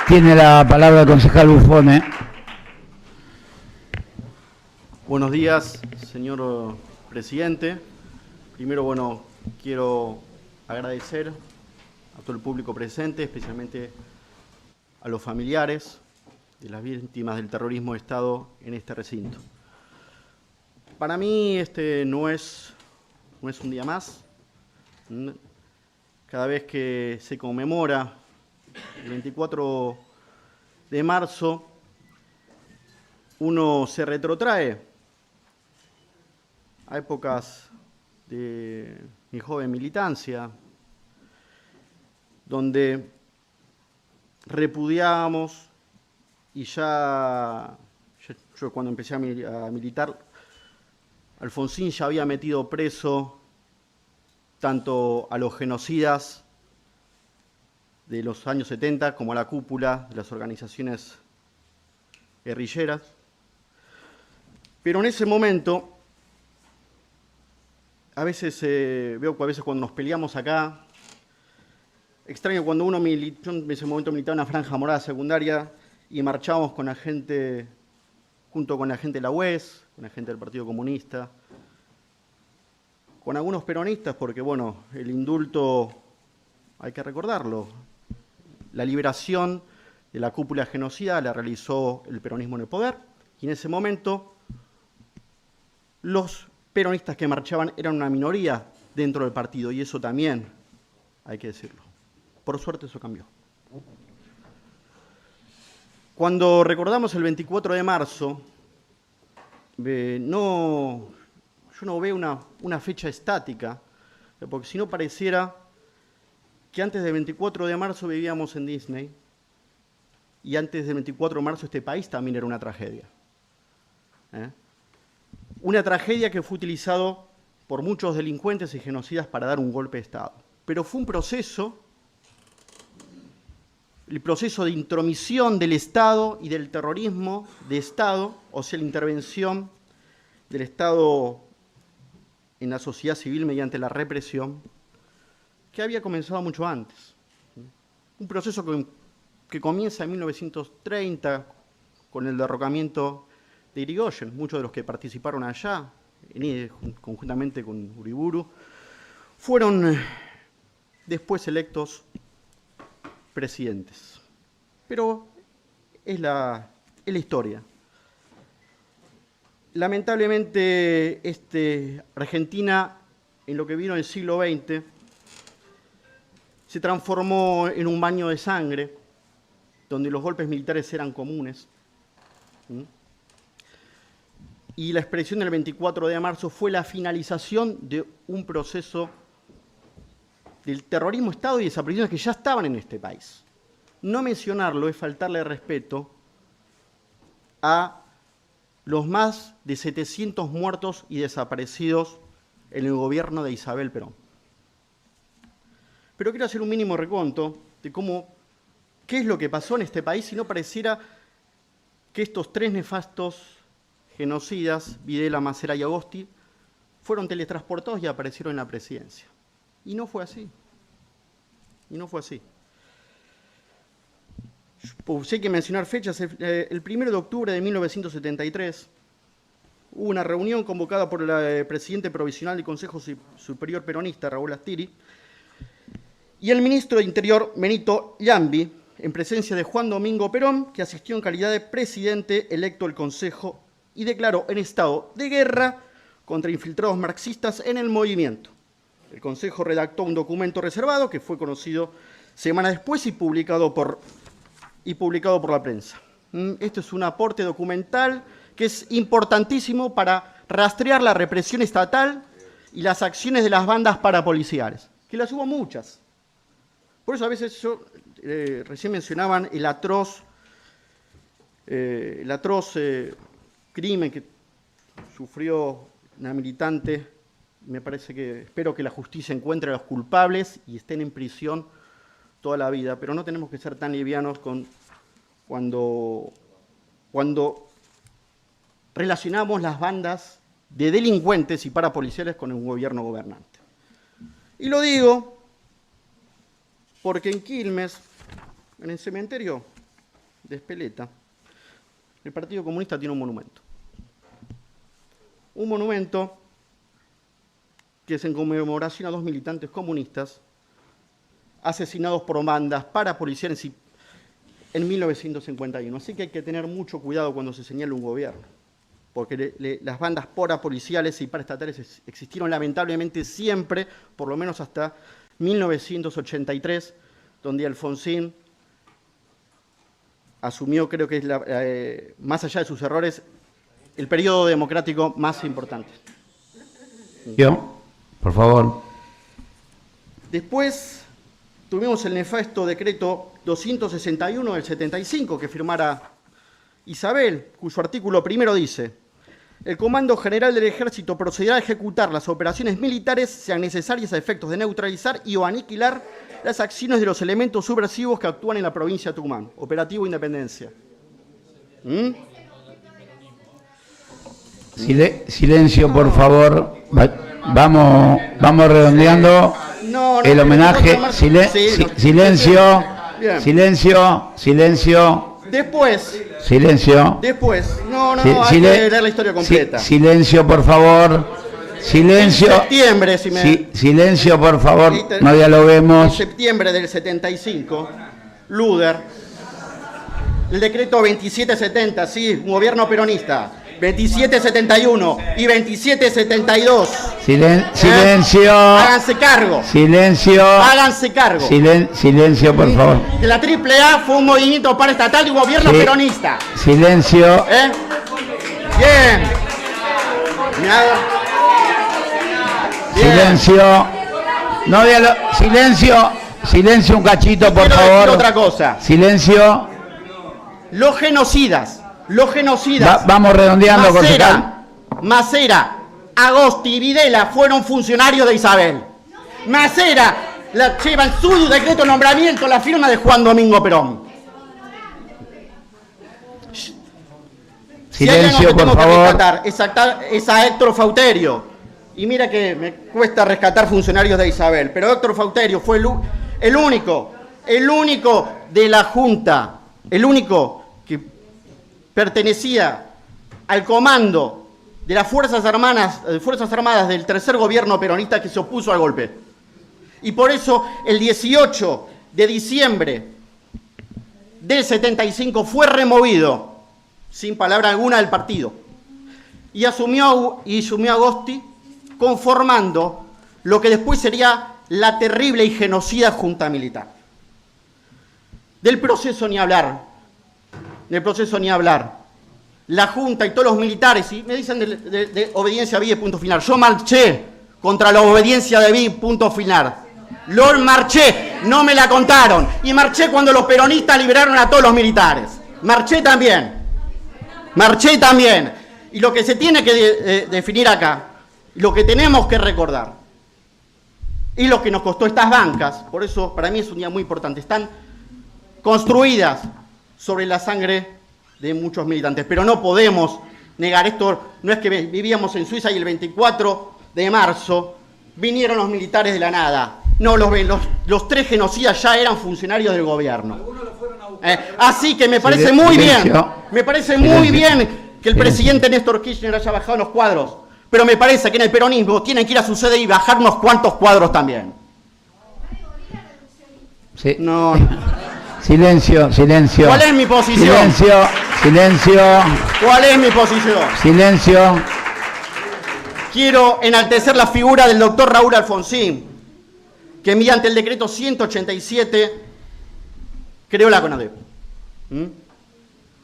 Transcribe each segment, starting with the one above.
Tiene la palabra el concejal Buffone. Buenos días, señor presidente. Primero, quiero agradecer a todo el público presente, especialmente a los familiares de las víctimas del terrorismo de Estado en este recinto. Para mí este no es un día más. Cada vez que se conmemora el 24 de marzo, uno se retrotrae a épocas de mi joven militancia, donde repudiábamos y yo cuando empecé a militar, Alfonsín ya había metido preso tanto a los genocidas de los años 70 como a la cúpula de las organizaciones guerrilleras. Pero en ese momento, veo que a veces cuando nos peleamos acá, extraño cuando yo en ese momento militaba en una franja morada secundaria y marchábamos con la gente, junto con la gente de la UES, con la gente del Partido Comunista, con algunos peronistas, porque el indulto, hay que recordarlo, la liberación de la cúpula genocida la realizó el peronismo en el poder, y en ese momento los peronistas que marchaban eran una minoría dentro del partido, y eso también hay que decirlo. Por suerte eso cambió. Cuando recordamos el 24 de marzo, yo no veo una fecha estática, porque si no pareciera que antes del 24 de marzo vivíamos en Disney y antes del 24 de marzo este país también era una tragedia. Una tragedia que fue utilizado por muchos delincuentes y genocidas para dar un golpe de Estado. Pero fue un proceso, el proceso de intromisión del Estado y del terrorismo de Estado, o sea, la intervención del Estado en la sociedad civil mediante la represión, que había comenzado mucho antes. Un proceso que comienza en 1930 con el derrocamiento de Irigoyen. Muchos de los que participaron allá, conjuntamente con Uriburu, fueron después electos presidentes. Pero es la historia. Lamentablemente, Argentina, en lo que vino en el siglo XX, se transformó en un baño de sangre, donde los golpes militares eran comunes. Y la expresión del 24 de marzo fue la finalización de un proceso del terrorismo Estado y desapariciones que ya estaban en este país. No mencionarlo es faltarle respeto a los más de 700 muertos y desaparecidos en el gobierno de Isabel Perón. Pero quiero hacer un mínimo recuento de qué es lo que pasó en este país si no pareciera que estos tres nefastos genocidas, Videla, Macera y Agosti, fueron teletransportados y aparecieron en la presidencia. Y no fue así. Si hay que mencionar fechas, el 1 de octubre de 1973 hubo una reunión convocada por el presidente provisional del Consejo Superior Peronista, Raúl Astiri, y el ministro de Interior, Benito Llambi, en presencia de Juan Domingo Perón, que asistió en calidad de presidente electo del Consejo y declaró en estado de guerra contra infiltrados marxistas en el movimiento. El Consejo redactó un documento reservado que fue conocido semanas después y publicado por la prensa. Este es un aporte documental que es importantísimo para rastrear la represión estatal y las acciones de las bandas parapoliciales, que las hubo muchas. Por eso a veces recién mencionaban el atroz crimen que sufrió una militante. Espero que la justicia encuentre a los culpables y estén en prisión toda la vida, pero no tenemos que ser tan livianos cuando relacionamos las bandas de delincuentes y parapoliciales con un gobierno gobernante. Y lo digo porque en Quilmes, en el cementerio de Espeleta, el Partido Comunista tiene un monumento. Un monumento que es en conmemoración a 2 militantes comunistas asesinados por bandas parapoliciales en 1951. Así que hay que tener mucho cuidado cuando se señala un gobierno, porque las bandas parapoliciales y paraestatales existieron lamentablemente siempre, por lo menos hasta 1983, donde Alfonsín asumió, creo que es más allá de sus errores, el periodo democrático más importante. Yo, por favor. Después tuvimos el nefasto decreto 261 del 75 que firmara Isabel, cuyo artículo primero dice: el Comando General del Ejército procederá a ejecutar las operaciones militares sean necesarias a efectos de neutralizar y o aniquilar las acciones de los elementos subversivos que actúan en la provincia de Tucumán. Operativo Independencia. Silencio, por favor. Vamos redondeando el homenaje. Silencio. Bien. Silencio. Después, hay que leer la historia completa. Silencio, por favor. Silencio. En septiembre, Silencio, por favor, no dialoguemos. En septiembre del 75, Luder, el decreto 2770, sí, un gobierno peronista, 2771 y 2772. Silencio. Háganse cargo. Silencio. Háganse cargo. Silencio, por favor. Que la AAA fue un movimiento paraestatal de un gobierno peronista. Silencio. Bien. Nada. Bien. Silencio. No Silencio un cachito, por Quiero favor. decir otra cosa. Silencio. Los genocidas. Vamos redondeando, concejal. Macera, Agosti y Videla fueron funcionarios de Isabel. Macera lleva en su decreto de nombramiento la firma de Juan Domingo Perón. Silencio, por favor. Es a Héctor Fauterio. Y mira que me cuesta rescatar funcionarios de Isabel, pero Héctor Fauterio fue el único de la Junta, el único que pertenecía al comando de las Fuerzas Armadas del tercer gobierno peronista que se opuso al golpe. Y por eso el 18 de diciembre del 75 fue removido, sin palabra alguna, del partido. Y asumió Agosti, conformando lo que después sería la terrible y genocida Junta Militar. Del proceso ni hablar. La Junta y todos los militares, y me dicen de obediencia a punto final. Yo marché contra la obediencia de punto final. Lo marché, no me la contaron. Y marché cuando los peronistas liberaron a todos los militares. Marché también. Y lo que se tiene que definir acá, lo que tenemos que recordar, y lo que nos costó estas bancas, por eso para mí es un día muy importante, están construidas sobre la sangre de muchos militantes, pero no podemos negar esto. No es que vivíamos en Suiza y el 24 de marzo vinieron los militares de la nada. No, los 3 genocidas ya eran funcionarios del gobierno. Así que me parece muy bien que el presidente Néstor Kirchner haya bajado los cuadros, pero me parece que en el peronismo tienen que ir a su sede y bajar unos cuantos cuadros también. Sí. No. Silencio. ¿Cuál es mi posición? Silencio. ¿Cuál es mi posición? Silencio. Quiero enaltecer la figura del doctor Raúl Alfonsín, que mediante el decreto 187 creó la CONADEP.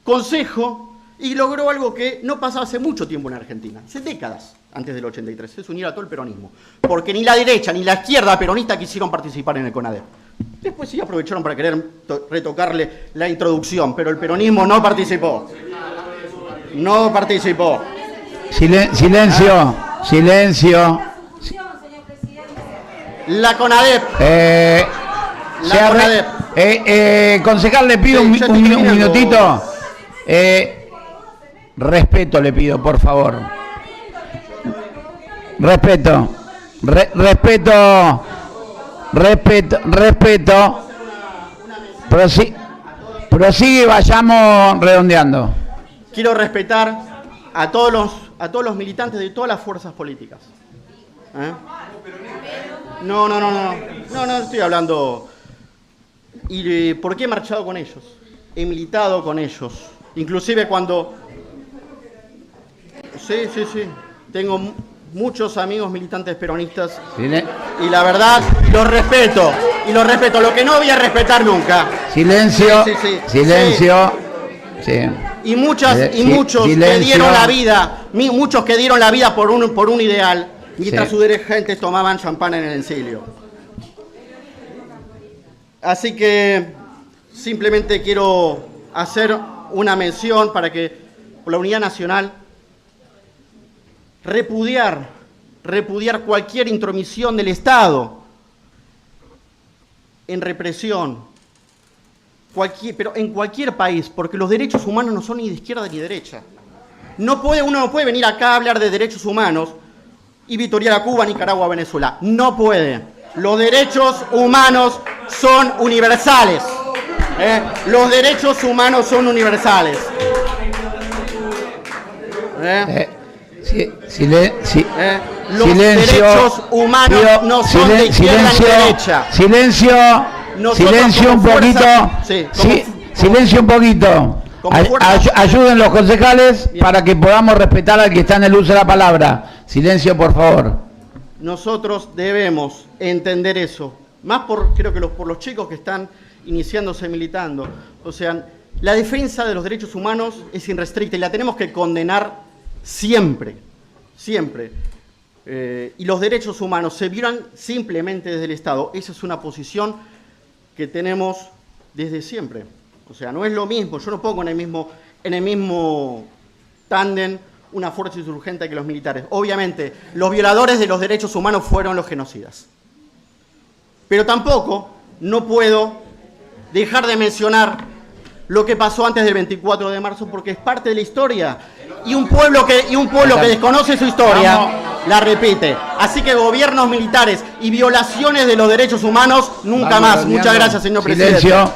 Consejo, y logró algo que no pasaba hace mucho tiempo en Argentina, hace décadas antes del 83, es unir a todo el peronismo, porque ni la derecha ni la izquierda peronista quisieron participar en el CONADEP. Después sí aprovecharon para querer retocarle la introducción, pero el peronismo no participó. Silencio. La CONADEP. Concejal, le pido un minutito. Respeto le pido, por favor. Respeto. Prosigue, vayamos redondeando. Quiero respetar a todos los militantes de todas las fuerzas políticas. ¿Eh? No estoy hablando. ¿Y por qué he marchado con ellos? He militado con ellos. Inclusive cuando... Sí. Tengo muchos amigos militantes peronistas. Y la verdad, los respeto. Lo que no voy a respetar nunca. Silencio. Silencio. Sí. Y muchos que dieron la vida, muchos que dieron la vida por un ideal, mientras sus dirigentes tomaban champán en el encilio. Así que simplemente quiero hacer una mención para que por la unidad nacional repudiar cualquier intromisión del Estado en represión, pero en cualquier país, porque los derechos humanos no son ni de izquierda ni de derecha. Uno no puede venir acá a hablar de derechos humanos y victoriar a Cuba, Nicaragua, Venezuela. No puede. Los derechos humanos son universales. Los derechos humanos son universales. Los derechos humanos no son de izquierda ni de derecha. Silencio un poquito. Silencio un poquito. Ayuden los concejales para que podamos respetar al que está en el uso de la palabra. Silencio, por favor. Nosotros debemos entender eso. Más creo que por los chicos que están iniciándose militando. O sea, la defensa de los derechos humanos es irrestricta y la tenemos que condenar siempre. Y los derechos humanos se violan simplemente desde el Estado. Esa es una posición que tenemos desde siempre. O sea, no es lo mismo. Yo no pongo en el mismo tándem una fuerza insurgente que los militares. Obviamente, los violadores de los derechos humanos fueron los genocidas. Pero tampoco no puedo dejar de mencionar lo que pasó antes del 24 de marzo, porque es parte de la historia. Y un pueblo que desconoce su historia la repite. Así que gobiernos militares y violaciones de los derechos humanos, nunca más. Muchas gracias, señor presidente. Silencio.